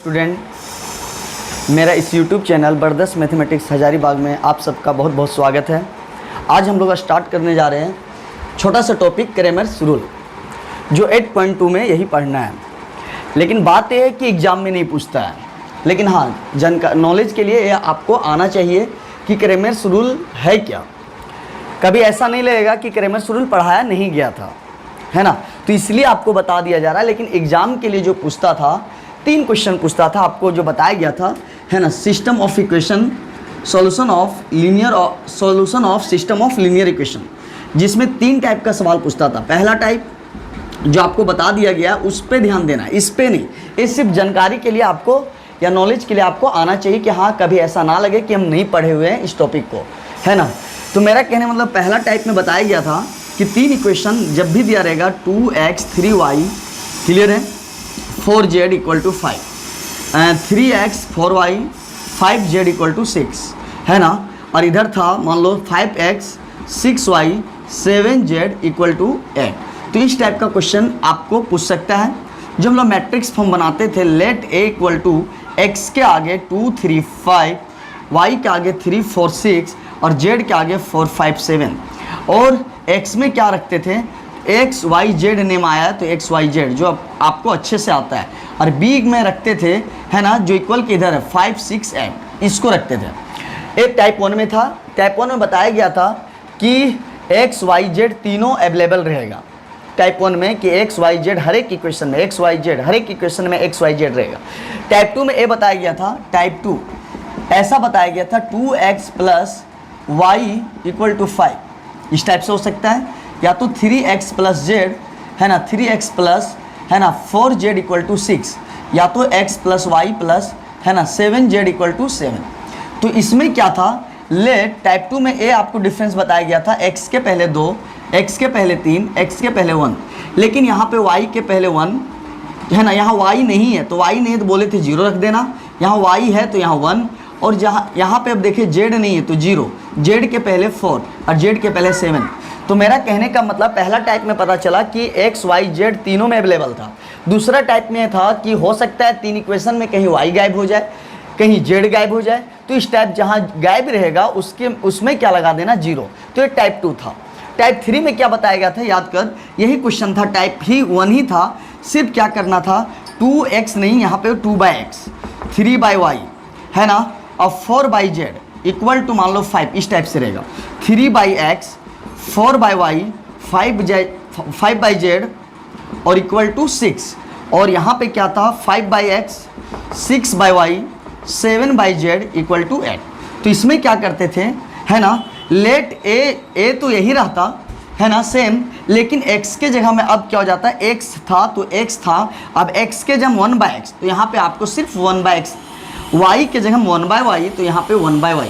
Student, मेरा इस YouTube channel बरदस mathematics Hazaribagh में आप सबका बहुत बहुत स्वागत है। आज हम लोग स्टार्ट करने जा रहे हैं छोटा सा टॉपिक क्रेमर्स रूल, जो 8.2 में यही पढ़ना है। लेकिन बात यह है कि एग्ज़ाम में नहीं पूछता है, लेकिन हाँ नॉलेज के लिए आपको आना चाहिए कि क्रेमर्स रूल है क्या। कभी ऐसा नहीं लगेगा कि क्रेमर्स रूल पढ़ाया नहीं गया था, है ना, तो इसलिए आपको बता दिया जा रहा है। लेकिन एग्ज़ाम के लिए जो पूछता था, 3 क्वेश्चन पूछता था, आपको जो बताया गया था, है ना, system of equation, solution of system of linear equation, जिसमें 3 टाइप का सवाल पूछता था। पहला टाइप जो आपको बता दिया गया उस पर ध्यान देना है, इस पे नहीं। ये सिर्फ जानकारी के लिए आपको या नॉलेज के लिए आपको आना चाहिए कि हाँ कभी ऐसा ना लगे कि हम नहीं पढ़े हुए हैं इस टॉपिक को, है ना। तो मेरा कहने मतलब पहला टाइप में बताया गया था कि 3 इक्वेशन जब भी दिया रहेगा 2x 3y, क्लियर है, 4z equal to 5, 3x 4y 5z equal to 6, है ना। और इधर था मान लो 5x 6y 7z equal to 8। तो इस टाइप का क्वेश्चन आपको पूछ सकता है। जब हम लोग मैट्रिक्स फॉर्म बनाते थे, let a equal to x के आगे 2 3 5, y के आगे 3 4 6 और z के आगे 4 5 7, और x में क्या रखते थे, एक्स वाई जेड नेम आया तो एक्स वाई जेड जो आपको अच्छे से आता है, और बी में रखते थे, है ना, जो इक्वल के इधर है 5 6 8, इसको रखते थे। एक टाइप 1 में था। टाइप 1 में बताया गया था कि एक्स वाई जेड तीनों अवेलेबल रहेगा। टाइप 1 में कि एक्स वाई जेड हर एक इक्वेशन में, एक्स वाई जेड हर एक इक्वेशन में एक्स वाई जेड रहेगा। टाइप 2 में ये बताया गया था, टाइप 2 ऐसा बताया गया था 2x plus Y equal to 5, इस टाइप से हो सकता है, या तो 3x प्लस जेड, है ना, 3x प्लस, है ना, 4z इक्वल टू 6, या तो x प्लस वाई प्लस, है ना, 7z इक्वल टू 7। तो इसमें क्या था, लेट टाइप 2 में ए आपको डिफरेंस बताया गया था, x के पहले 2, x के पहले 3, x के पहले 1, लेकिन यहाँ पे y के पहले 1, है ना, यहाँ y नहीं है तो y नहीं है तो बोले थे 0 रख देना, यहाँ y है तो यहाँ 1, और जहाँ यहाँ पे अब देखिए z नहीं है तो 0, z के पहले 4 और z के पहले 7। तो मेरा कहने का मतलब पहला टाइप में पता चला कि x y z तीनों में अवेलेबल था। दूसरा टाइप में था कि हो सकता है 3 इक्वेशन में कहीं y गायब हो जाए, कहीं z गायब हो जाए, तो इस टाइप जहाँ गायब रहेगा उसमें क्या लगा देना, 0। तो ये टाइप 2 था। टाइप 3 में क्या बताया गया था, याद कर, यही क्वेश्चन था, टाइप ही 1 ही था, सिर्फ क्या करना था, 2x नहीं, यहाँ पे 2/x 3/y, है ना, और 4/z इक्वल टू मान लो 5, इस टाइप से रहेगा, 3/x 4/y 5/z और इक्वल टू 6, और यहाँ पे क्या था 5/x 6/y 7/z equal to 8। तो इसमें क्या करते थे, है ना, लेट ए तो यही रहता, है ना, सेम, लेकिन x के जगह में अब क्या हो जाता है, x था तो x था, अब x के जगह 1/x, तो यहाँ पे आपको सिर्फ 1/x, y के जगह 1/y तो यहाँ पे 1/y,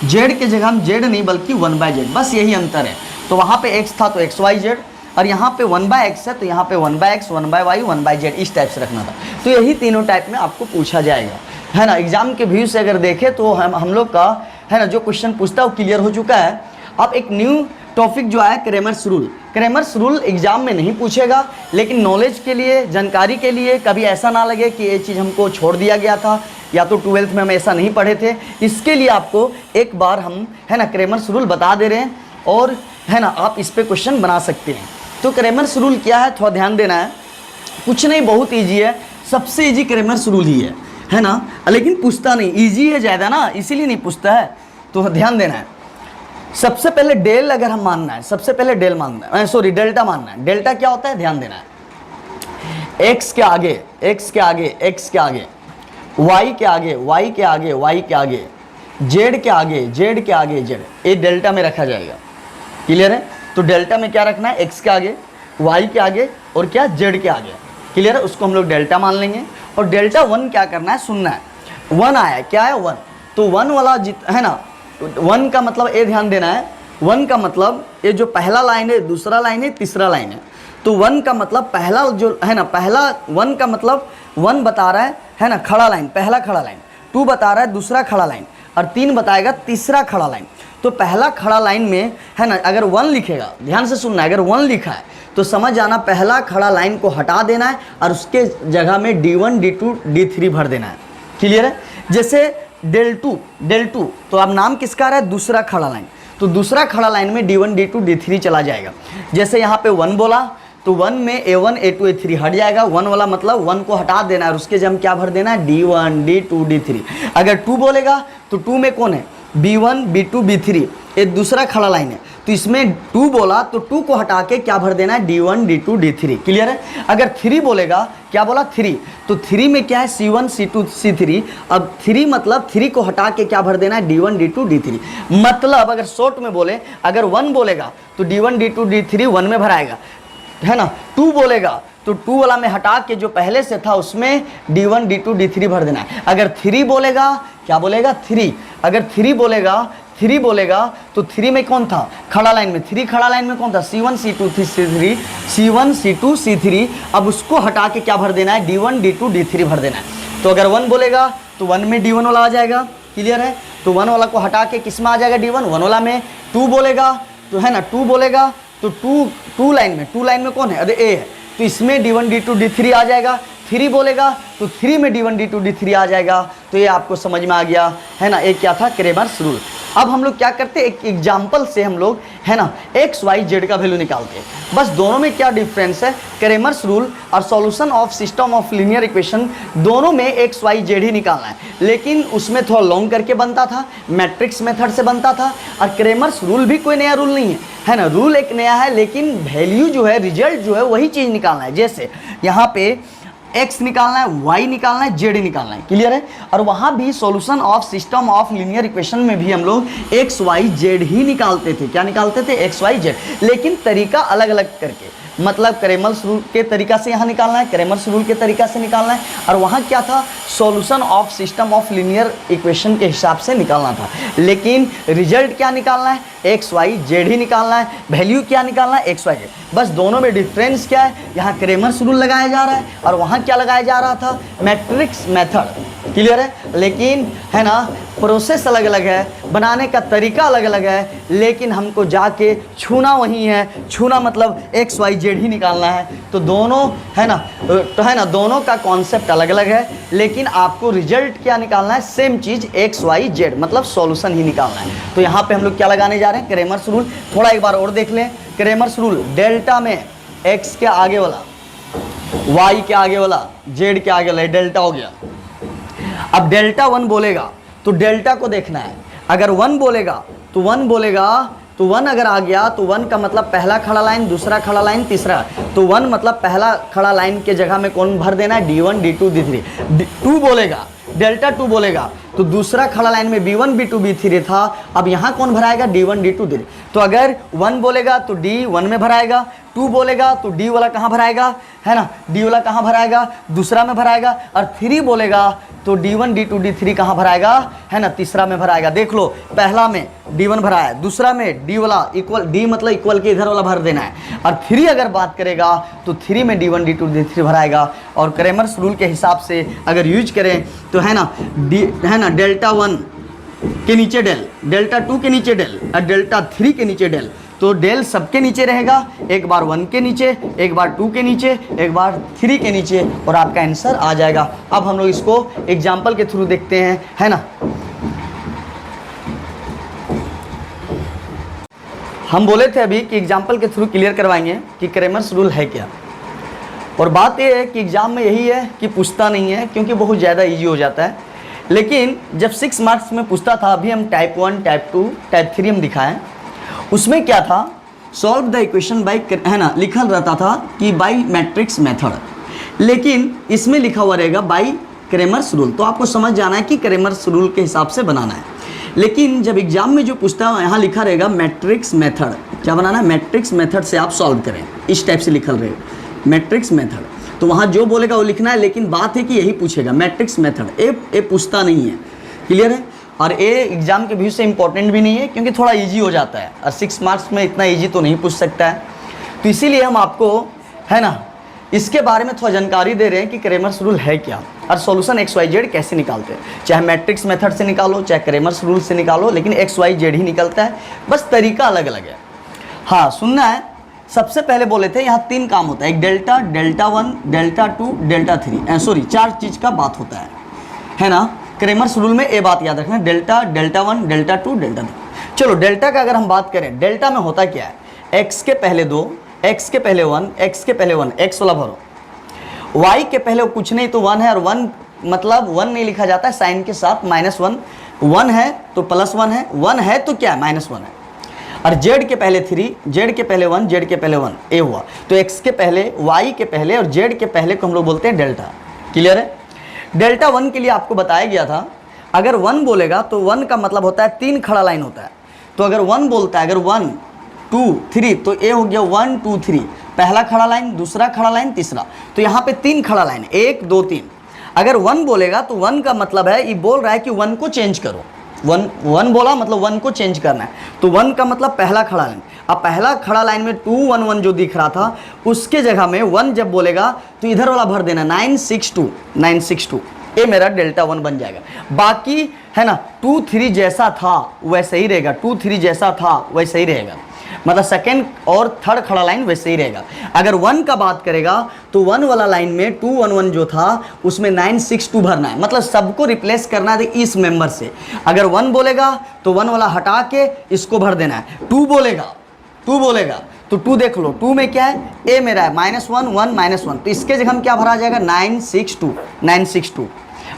z के जगह हम z नहीं बल्कि 1/z, बस यही अंतर है। तो वहाँ पे x था तो x y z, और यहाँ पे 1/x है तो यहाँ पे 1/x 1/y 1/z, इस टाइप से रखना था। तो यही तीनों टाइप में आपको पूछा जाएगा, है ना। एग्जाम के व्यू से अगर देखें तो हम लोग का, है ना, जो क्वेश्चन पूछता है वो क्लियर हो चुका है। अब एक न्यू टॉपिक जो है Cramer's rule. Cramer's rule exam में नहीं पूछेगा, लेकिन नॉलेज के लिए, जानकारी के लिए, कभी ऐसा ना लगे कि ये चीज़ हमको छोड़ दिया गया था या तो 12th में हम ऐसा नहीं पढ़े थे, इसके लिए आपको एक बार हम, है ना, क्रेमर्स रूल बता दे रहे हैं, और है ना आप इस पे क्वेश्चन बना सकते हैं। तो क्रेमर्स रूल क्या है, थोड़ा ध्यान देना है। कुछ नहीं, बहुत ईजी है, सबसे ईजी क्रेमर्स रूल ही है ना, लेकिन पूछता नहीं, ईजी है ज़्यादा ना, इसीलिए नहीं पूछता है, तो ध्यान देना है। सबसे पहले डेल अगर हम मानना है, सबसे पहले डेल मानना है, सॉरी डेल्टा मानना है। डेल्टा क्या होता है, ध्यान देना है, x के आगे x के आगे x के आगे, y के आगे y के आगे y के आगे, z के आगे z के आगे z, ये डेल्टा में रखा जाएगा, क्लियर है। तो डेल्टा में क्या रखना है, x के आगे y के आगे और क्या, z के आगे, क्लियर है, उसको हम लोग डेल्टा मान लेंगे। और डेल्टा 1 क्या करना है, सुनना है, 1 आया, क्या है 1, तो 1 वाला है ना, 1 का मतलब ये ध्यान देना है, 1 का मतलब ये जो पहला लाइन है, दूसरा लाइन है, तीसरा लाइन है, तो 1 का मतलब पहला जो है ना, पहला 1 का मतलब 1 बता रहा है ना, खड़ा लाइन, पहला खड़ा लाइन, 2 बता रहा है दूसरा खड़ा लाइन, और 3 बताएगा तीसरा खड़ा लाइन। तो पहला खड़ा लाइन में, है ना, अगर 1 लिखेगा, ध्यान से सुनना है, अगर 1 लिखा है तो समझ जाना पहला खड़ा लाइन को हटा देना है और उसके जगह में D1 D2 D3 भर देना है। क्लियर है? जैसे डेल टू तो अब नाम किसका आ रहा है? दूसरा खड़ा लाइन, तो दूसरा खड़ा लाइन में D1 D2 D3 चला जाएगा। जैसे यहाँ पे 1 बोला तो 1 में A1 A2 A3 हट जाएगा। 1 वाला मतलब 1 को हटा देना है और उसके जगह क्या भर देना है? D1 D2 D3। अगर 2 बोलेगा तो 2 में कौन है? B1 B2 B3, ये दूसरा खड़ा लाइन है, तो इसमें 2 बोला तो 2 को हटा के क्या भर देना है? D1 D2 D3। क्लियर है? अगर 3 बोलेगा, क्या बोला? 3, तो 3 में क्या है? C1 C2 C3। अब 3 मतलब 3 को हटा के क्या भर देना है? D1 D2 D3। मतलब अगर शॉर्ट में बोले, अगर 1 बोलेगा तो D1 D2 D3 1 में भराएगा, है ना। 2 बोलेगा तो 2 वाला में हटा के जो पहले से था उसमें D1 D2 D3 भर देना है। अगर 3 बोलेगा, क्या बोलेगा? 3। अगर 3 बोलेगा तो 3 में कौन था? खड़ा लाइन में 3 खड़ा लाइन में कौन था? C1 C2 C3, C1 C2 C3। अब उसको हटा के क्या भर देना है? D1 D2 D3 भर देना है। तो अगर 1 बोलेगा तो 1 में D1 वाला आ जाएगा। क्लियर है? तो 1 वाला को हटा के किस में आ जाएगा? D1 1 वाला में। 2 बोलेगा तो, है ना, 2 बोलेगा तो 2 लाइन में कौन है? अरे A है, तो इसमें D1 D2 D3 आ जाएगा। 3 बोलेगा तो 3 में D1 D2 D3 आ जाएगा। तो ये आपको समझ में आ गया, है ना। एक क्या था? Cramer's rule. अब हम लोग क्या करते हैं? एक एग्जाम्पल से हम लोग, है ना, एक्स वाई जेड का वैल्यू निकालते हैं। बस दोनों में क्या डिफरेंस है? क्रेमर्स रूल और solution of system of linear equation, दोनों में एक्स वाई जेड ही निकालना है, लेकिन उसमें थोड़ा लॉन्ग करके बनता था, मैट्रिक्स मेथड से बनता था। और क्रेमर्स रूल भी कोई नया रूल नहीं है ना। रूल एक नया है, लेकिन वैल्यू जो है, रिजल्ट जो है, वही चीज़ निकालना है। जैसे यहाँ पे x निकालना है, y निकालना है, z निकालना है। क्लियर है? और वहाँ भी solution of system of linear equation में भी हम लोग x y z ही निकालते थे। क्या निकालते थे? x y z, लेकिन तरीका अलग अलग करके। मतलब क्रेमर्स रूल के तरीका से यहाँ निकालना है, क्रेमर्स रूल के तरीका से निकालना है, और वहाँ क्या था? Solution of system of linear equation के हिसाब से निकालना था। लेकिन रिजल्ट क्या निकालना है? एक्स वाई जेड ही निकालना है। वैल्यू क्या निकालना है? X Y Z. बस दोनों में डिफरेंस क्या है? यहाँ क्रेमर्स रूल लगाया जा रहा है और वहाँ क्या लगाया जा रहा था? Matrix method. क्लियर है? लेकिन, है ना, प्रोसेस अलग अलग है, बनाने का तरीका अलग अलग है, लेकिन हमको जाके छूना वही है। छूना मतलब एक्स वाई जेड ही निकालना है। तो दोनों, है ना, तो है ना, दोनों का कॉन्सेप्ट अलग अलग है, लेकिन आपको रिजल्ट क्या निकालना है? सेम चीज़, एक्स वाई जेड, मतलब सॉल्यूशन ही निकालना है। तो यहाँ पे हम लोग क्या लगाने जा रहे हैं? Cramer's rule. थोड़ा एक बार और देख लें। क्रेमर्स रूल, डेल्टा में एक्स के आगे वाला, वाई के आगे वाला, जेड के आगे वाला, डेल्टा हो गया। अब डेल्टा 1 बोलेगा तो डेल्टा को देखना है। अगर 1 बोलेगा तो 1 अगर आ गया तो 1 का मतलब पहला खड़ा लाइन, दूसरा खड़ा लाइन, तीसरा। तो 1 मतलब पहला खड़ा लाइन के जगह में कौन भर देना है? D1 D2 D3। 2 बोलेगा, डेल्टा 2 बोलेगा तो दूसरा खड़ा लाइन में B1 B2 B3 था। अब यहाँ कौन भराएगा? D1 D2 D3। तो अगर 1 बोलेगा तो D1 में भराएगा, 2 बोलेगा तो D वाला कहाँ भराएगा? है ना, D वाला कहाँ भराएगा? दूसरा में भराएगा। और 3 बोलेगा तो D1 D2 D3 कहाँ भराएगा? है ना, तीसरा में भराएगा। देख लो, पहला में D1 भराया, दूसरा में D वाला इक्वल, D मतलब इक्वल के इधर वाला भर देना है। और 3 अगर बात करेगा तो 3 में D1 D2 D3 भराएगा। और क्रेमर्स रूल के हिसाब से अगर यूज करें तो, है ना, डेल्टा 1 के नीचे डेल, डेल्टा 2 के नीचे डेल और डेल्टा 3 के नीचे डेल। तो डेल सबके नीचे रहेगा, एक बार 1 के नीचे, एक बार 2 के नीचे, एक बार 3 के नीचे, और आपका आंसर आ जाएगा। अब हम लोग इसको एग्जाम्पल के थ्रू देखते हैं, है ना। हम बोले थे अभी कि एग्जाम्पल के थ्रू क्लियर करवाएंगे कि क्रेमर्स रूल है क्या। और बात यह है कि एग्जाम में यही है कि पूछता नहीं है, क्योंकि बहुत ज़्यादा ईजी हो जाता है। लेकिन जब 6 मार्क्स में पूछता था, अभी हम टाइप 1, टाइप 2, टाइप 3 हम दिखाएं, उसमें क्या था? सॉल्व द इक्वेशन बाय, है ना, लिखा रहता था कि बाय मैट्रिक्स मेथड, लेकिन इसमें लिखा हुआ रहेगा बाय क्रेमर्स रूल। तो आपको समझ जाना है कि क्रेमर्स रूल के हिसाब से बनाना है। लेकिन जब एग्जाम में जो पूछता है, यहाँ लिखा रहेगा मैट्रिक्स मेथड। क्या बनाना है? मैट्रिक्स मेथड से आप सॉल्व करें, इस टाइप से लिखल रहेगा मैट्रिक्स मेथड। तो वहाँ जो बोलेगा वो लिखना है, लेकिन बात है कि यही पूछेगा मैट्रिक्स मेथड। ए पूछता नहीं है। क्लियर है? और ए एग्जाम के व्यू से इंपॉर्टेंट भी नहीं है, क्योंकि थोड़ा इजी हो जाता है, और 6 मार्क्स में इतना इजी तो नहीं पूछ सकता है। तो इसीलिए हम आपको, है ना, इसके बारे में थोड़ा जानकारी दे रहे हैं कि क्रेमर्स रूल है क्या और सॉल्यूशन एक्स वाई जेड कैसे निकालते हैं। चाहे मैट्रिक्स मेथड से निकालो, चाहे क्रेमर्स रूल से निकालो, लेकिन एक्स वाई जेड ही निकलता है, बस तरीका अलग अलग है। हाँ, सुनना है सबसे पहले बोले थे यहाँ 3 काम होता है, एक delta, delta 1, delta 2, delta 3, sorry 4 चीज़ का बात होता है ना। क्रेमर्स रूल में ये बात याद रखना, डेल्टा, डेल्टा 1, डेल्टा 2, डेल्टा 3। चलो डेल्टा का अगर हम बात करें, डेल्टा में होता क्या है, x के पहले 2, x के पहले 1, x के पहले 1, x वाला भरो, y के पहले कुछ नहीं तो 1 है, और 1 मतलब 1 नहीं लिखा जाता है साइन के साथ, -1, 1 है तो +1 है, 1 है तो क्या है, -1 है। और z के पहले 3, z के पहले 1, z के पहले 1, ए हुआ। तो x के पहले, y के पहले और z के पहले को हम लोग बोलते हैं डेल्टा। क्लियर है। डेल्टा 1 के लिए आपको बताया गया था, अगर 1 बोलेगा तो 1 का मतलब होता है 3 खड़ा लाइन होता है। तो अगर 1 बोलता है, अगर 1 2 3 तो ए हो गया 1 2 3, पहला खड़ा लाइन, दूसरा खड़ा लाइन, तीसरा। तो यहाँ पे 3 खड़ा लाइन, 1 2 3। अगर 1 बोलेगा तो 1 का मतलब है, ये बोल रहा है कि 1 को चेंज करो। 1 बोला मतलब 1 को चेंज करना है। तो 1 का मतलब पहला खड़ा लाइन। अब पहला खड़ा लाइन में 2 1 1 जो दिख रहा था, उसके जगह में 1 जब बोलेगा तो इधर वाला भर देना, 962, 962। ये मेरा डेल्टा 1 बन जाएगा। बाकी है ना 2 3 जैसा था वैसे ही रहेगा, 2 3 जैसा था वैसे ही रहेगा, मतलब सेकंड और थर्ड खड़ा लाइन वैसे ही रहेगा। अगर 1 का बात करेगा तो 1 वाला लाइन में 2 1 1 जो था उसमें 962 भरना है, मतलब सबको रिप्लेस करना है इस मेंबर से। अगर 1 बोलेगा तो 1 वाला हटा के इसको भर देना है। 2 बोलेगा तो 2 देख लो, 2 में क्या है, ए मेरा है -1 1 -1, तो इसके जगह हम क्या भरा जाएगा, 962, 962।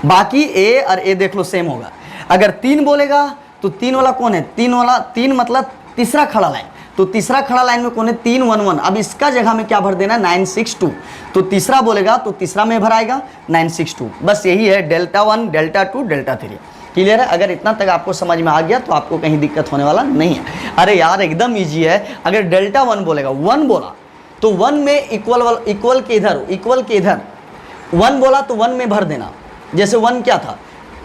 बाकी ए और ए देख लो सेम होगा। अगर 3 बोलेगा तो 3 वाला कौन है, 3 मतलब तीसरा खड़ा लाइन, तो तीसरा खड़ा लाइन में कौन है, 3 1 1। अब इसका जगह में क्या भर देना, 962। तो तीसरा बोलेगा तो तीसरा में भराएगा 962। बस यही है डेल्टा 1, डेल्टा 2, डेल्टा 3। क्लियर है। अगर इतना तक आपको समझ में आ गया तो आपको कहीं दिक्कत होने वाला नहीं है। अरे यार एकदम ईजी है। अगर डेल्टा 1 बोलेगा, 1 बोला तो 1 में इक्वल के इधर 1 बोला तो 1 में भर देना। जैसे 1 क्या था,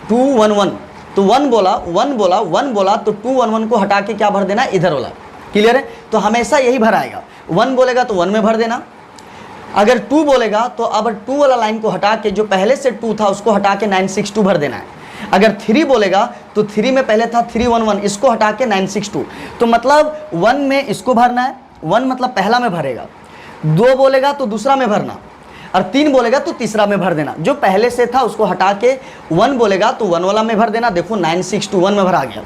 2 1 1, तो 1 बोला तो 2 1 1 को हटा के क्या भर देना, इधर वाला। क्लियर है। तो हमेशा यही भराएगा, 1 बोलेगा तो 1 में भर देना। अगर 2 बोलेगा तो अब 2 वाला लाइन को हटा के जो पहले से 2 था उसको हटा के 962 भर देना है। अगर 3 बोलेगा तो 3 में पहले था 3 1 1, इसको हटा के 962। तो मतलब 1 में इसको भरना है, 1 मतलब पहला में भरेगा, 2 बोलेगा तो दूसरा में भरना, और 3 बोलेगा तो तीसरा में भर देना। जो पहले से था उसको हटा के 1 बोलेगा तो 1 वाला में भर देना। देखो 962 1 में भरा गया।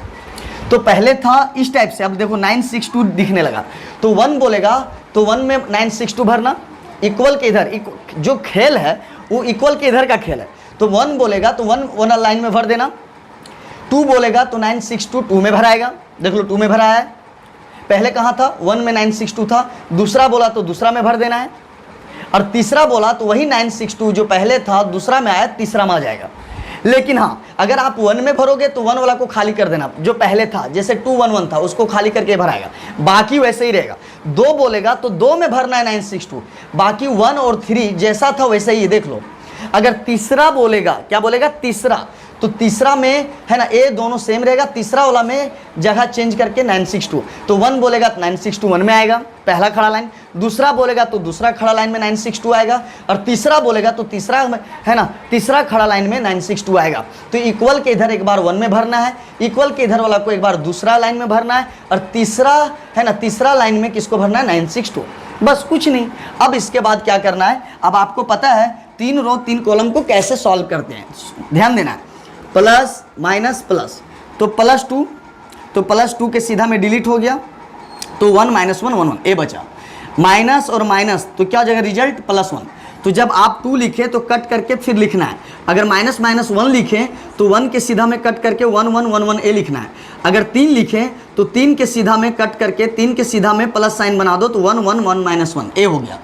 तो पहले था इस टाइप से, अब देखो 962 दिखने लगा। तो 1 बोलेगा तो 1 में 962 भरना। इक्वल के इधर जो खेल है वो इक्वल के इधर का खेल है। तो 1 बोलेगा तो 1 लाइन में भर देना। 2 बोलेगा तो 962 2 में भराएगा। देख लो 2 में भरा है। पहले कहाँ था, 1 में 962 था। दूसरा बोला तो दूसरा में भर देना है, और तीसरा बोला तो वही 962 जो पहले था दूसरा में आया तीसरा में आ जाएगा। लेकिन हाँ, अगर आप 1 में भरोगे तो 1 वाला को खाली कर देना, जो पहले था जैसे 2 1 1 था उसको खाली करके भराएगा, बाकी वैसे ही रहेगा। 2 बोलेगा तो 2 में भरना है 962, बाकी 1 और 3 जैसा था वैसे ही। देख लो अगर तीसरा बोलेगा, क्या बोलेगा, तीसरा, तो तीसरा में है ना ए दोनों सेम रहेगा, तीसरा वाला में जगह चेंज करके 962। तो 1 बोलेगा तो 962 1 में आएगा पहला खड़ा लाइन, दूसरा बोलेगा तो दूसरा खड़ा लाइन में 962 आएगा, और तीसरा बोलेगा तो तीसरा में है ना तीसरा खड़ा लाइन में 962 आएगा। तो इक्वल के इधर एक बार 1 में भरना है, इक्वल के इधर वाला को एक बार दूसरा लाइन में भरना है, और तीसरा है ना तीसरा लाइन में किसको भरना है, 962। बस कुछ नहीं। अब इसके बाद क्या करना है, अब आपको पता है 3 रो 3 कॉलम को कैसे सॉल्व करते हैं। ध्यान देना है, प्लस माइनस प्लस, तो +2, तो +2 के सीधा में डिलीट हो गया, तो 1 -1 1 1 ए बचा। माइनस और माइनस तो क्या हो जाएगा, रिजल्ट +1। तो जब आप 2 लिखें तो कट करके फिर लिखना है। अगर -1 लिखें तो 1 के सीधा में कट करके 1 1 1 1 ए लिखना है। अगर 3 लिखें तो 3 के सीधा में कट करके 3 के सीधा में प्लस साइन बना दो, तो 1 1 1 -1 ए हो गया।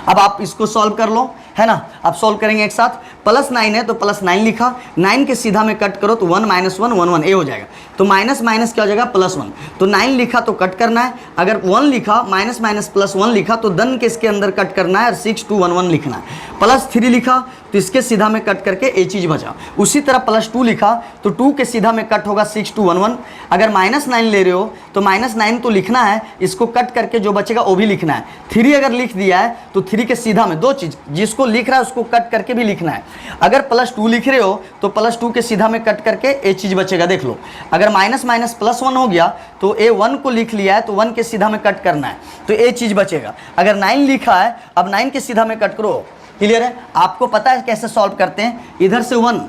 अब आप इसको सॉल्व कर लो, है ना। आप सॉल्व करेंगे एक साथ। +9 है तो +9 लिखा, 9 के सीधा में कट करो तो 1 -1 1 1 ए हो जाएगा। तो माइनस माइनस क्या हो जाएगा, +1। तो 9 लिखा तो कट करना है, अगर 1 लिखा माइनस माइनस +1 लिखा तो दन के इसके अंदर कट करना है, और 6 2 1 1 लिखना है। +3 लिखा तो इसके सीधा में कट करके ए चीज़ बचा। उसी तरह +2 लिखा तो 2 के सीधा में कट होगा 6 2 1 1। अगर -9 ले रहे हो तो -9 तो लिखना है, इसको कट करके जो बचेगा वो भी लिखना है। 3 अगर लिख दिया है तो 3 के सीधा में 2 चीज़, जिसको लिख रहा है उसको कट करके भी लिखना है। अगर +2 लिख रहे हो तो +2 के सीधा में कट करके ये चीज़ बचेगा। देख लो, अगर माइनस माइनस +1 हो गया तो ए 1 को लिख लिया है तो 1 के सीधा में कट करना है तो ये चीज़ बचेगा। अगर 9 लिखा है, अब 9 के सीधा में कट करो। क्लियर है? आपको पता है कैसे सॉल्व करते हैं। इधर से 1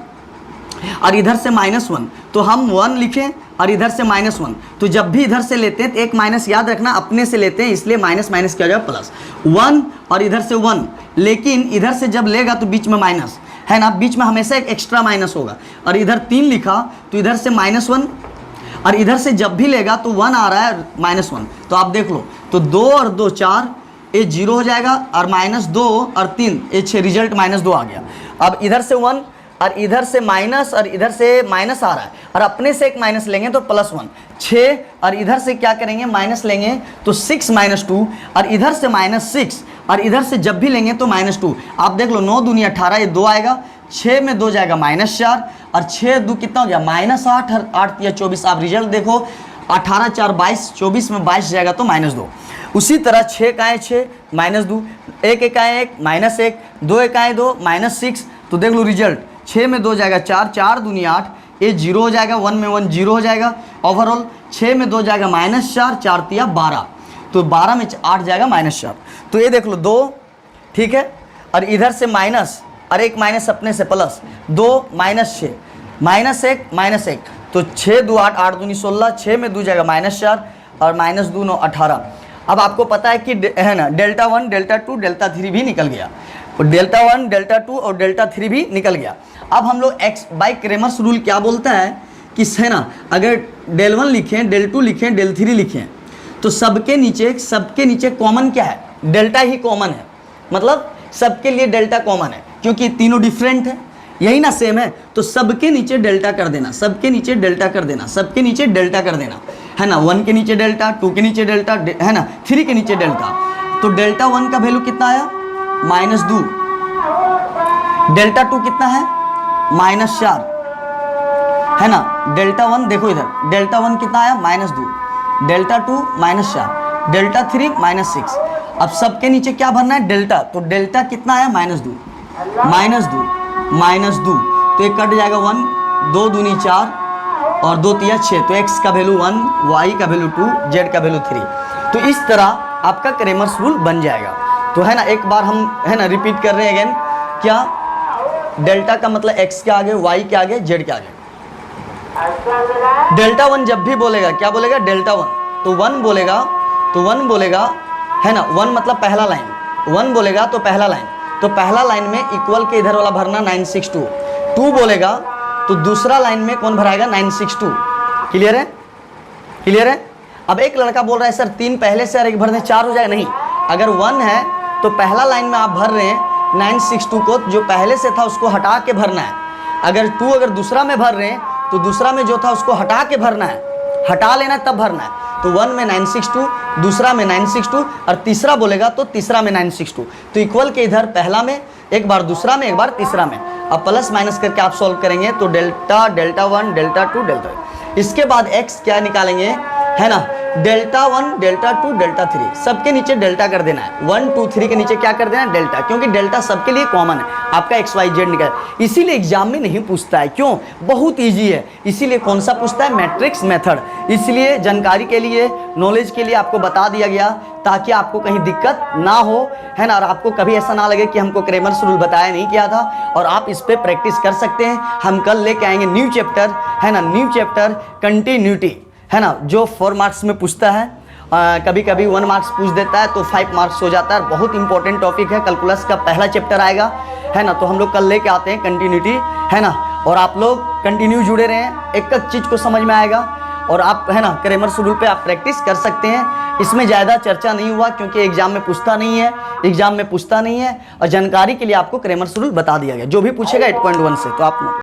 और इधर से -1, तो हम 1 लिखें और इधर से -1, तो जब भी इधर से लेते हैं तो एक माइनस याद रखना अपने से लेते हैं, इसलिए माइनस माइनस क्या हो जाएगा प्लस। 1 और इधर से 1, लेकिन इधर से जब लेगा तो बीच में माइनस है ना, बीच में हमेशा एक एक्स्ट्रा माइनस होगा। और इधर 3 लिखा तो इधर से -1 और इधर से जब भी लेगा तो 1 आ रहा है -1, तो आप देख लो, तो 2 और 2 4, ये 0 हो जाएगा और -2 और 3 ये 6, रिजल्ट -2 आ गया। अब इधर से 1 और इधर से माइनस और इधर से माइनस आ रहा है और अपने से एक माइनस लेंगे तो +1, 6 और इधर से क्या करेंगे माइनस लेंगे तो 6 - 2 और इधर से -6 और इधर से जब भी लेंगे तो -2। आप देख लो 9 दूनी 18, ये 2 आएगा, 6 में 2 जाएगा -4 और 6 2 कितना हो गया -8 और 8 या 24। आप रिजल्ट देखो 18 4 22, 24 में 22 जाएगा तो -2। उसी तरह 6 का है 6 -2, 1 1 है 1 -1, 2 1 है 2 -6, तो देख लो रिजल्ट 6 में 2 जाएगा 4, 4 दूनी 8, ये 0 हो जाएगा, 1 में 1 0 हो जाएगा। ओवरऑल 6 में 2 जाएगा -4, 4 तिया 12, तो 12 में 8 जाएगा -4। तो ये देख लो 2, ठीक है, और इधर से माइनस और एक माइनस अपने से प्लस, 2 -6 -1 -1, तो 6 2 8, 8 दूनी 16, 6 में 2 जाएगा -4 और -2 9 18। अब आपको पता है कि है ना Δ1 Δ2 Δ3 भी निकल गया, और Δ1 Δ2 और Δ3 भी निकल गया। अब हम लोग x बाय क्रेमर्स रूल क्या बोलता है कि है ना, अगर Δ1 लिखें, Δ2 लिखें, Δ3 लिखें तो सबके नीचे कॉमन क्या है, डेल्टा ही कॉमन है, मतलब सबके लिए डेल्टा कॉमन है क्योंकि तीनों डिफरेंट है, यही ना सेम है, तो सबके नीचे डेल्टा कर देना, सबके नीचे डेल्टा कर देना, सबके नीचे डेल्टा कर देना, है ना। 1 के नीचे डेल्टा, 2 के नीचे डेल्टा, है ना, 3 के नीचे डेल्टा, तो Δ1 का वैल्यू कितना आया -2, Δ2 कितना है -4, है ना। Δ1 देखो इधर, Δ1 कितना आया -2, Δ2 -4, Δ3 -6। अब सबके नीचे क्या भरना है डेल्टा, तो डेल्टा कितना आया -2 तो एक कट जाएगा 1, 2 दूनी 4 और 2 तिया 6, तो x का वैल्यू 1, y का वैल्यू 2, z का वैल्यू 3। तो इस तरह आपका क्रेमर्स रूल बन जाएगा। तो है ना, एक बार हम है ना रिपीट कर रहे हैं अगेन, क्या डेल्टा का मतलब x के आगे, y के आगे, z के आगे। Δ1 जब भी बोलेगा क्या बोलेगा Δ1, तो 1 बोलेगा है ना, 1 मतलब पहला लाइन, 1 बोलेगा तो पहला लाइन, तो पहला लाइन में इक्वल के इधर वाला भरना 962, 2 बोलेगा तो दूसरा लाइन में कौन भराएगा 962। क्लियर है? अब एक लड़का बोल रहा है सर 3 पहले से और एक भर दें 4 हो जाएगा, नहीं, अगर 1 है तो पहला लाइन में आप भर रहे हैं 962 को, जो पहले से था उसको हटा के भरना है। अगर 2 अगर दूसरा में भर रहे हैं तो दूसरा में जो था उसको हटा के भरना है, हटा लेना तब भरना है। तो 1 में 962, दूसरा में 962 और तीसरा बोलेगा तो तीसरा में 962, तो इक्वल के इधर पहला में एक बार, दूसरा में एक बार, तीसरा में। अब प्लस माइनस करके आप सॉल्व करेंगे तो Δ1 Δ2 Δ3, इसके बाद x क्या निकालेंगे, है ना, Δ1 Δ2 Δ3, सबके नीचे डेल्टा कर देना है, 1 2 3 के नीचे क्या कर देना है डेल्टा, क्योंकि डेल्टा सबके लिए कॉमन है, आपका XYZ निकल, इसीलिए एग्जाम में नहीं पूछता है। क्यों? बहुत इजी है, इसीलिए कौन सा पूछता है, मैट्रिक्स मेथड। इसलिए जानकारी के लिए, नॉलेज के लिए आपको बता दिया गया ताकि आपको कहीं दिक्कत ना हो, है ना, और आपको कभी ऐसा ना लगे कि हमको क्रेमर्स रूल बताया नहीं किया था, और आप इस पर प्रैक्टिस कर सकते हैं। हम कल लेके आएंगे न्यू चैप्टर, है ना, न्यू चैप्टर कंटिन्यूटी, है ना, जो 4 मार्क्स में पूछता है, कभी कभी 1 मार्क्स पूछ देता है तो 5 मार्क्स हो जाता है। बहुत इंपॉर्टेंट टॉपिक है, कैलकुलस का पहला चैप्टर आएगा, है ना, तो हम लोग कल लेके आते हैं कंटिन्यूटी, है ना, और आप लोग कंटिन्यू जुड़े रहें, एक एक चीज़ को समझ में आएगा, और आप है ना क्रेमर्स रूल पे आप प्रैक्टिस कर सकते हैं। इसमें ज़्यादा चर्चा नहीं हुआ क्योंकि एग्जाम में पूछता नहीं है, और जानकारी के लिए आपको क्रेमर्स रूल बता दिया गया, जो भी पूछेगा 8.1 से, तो आप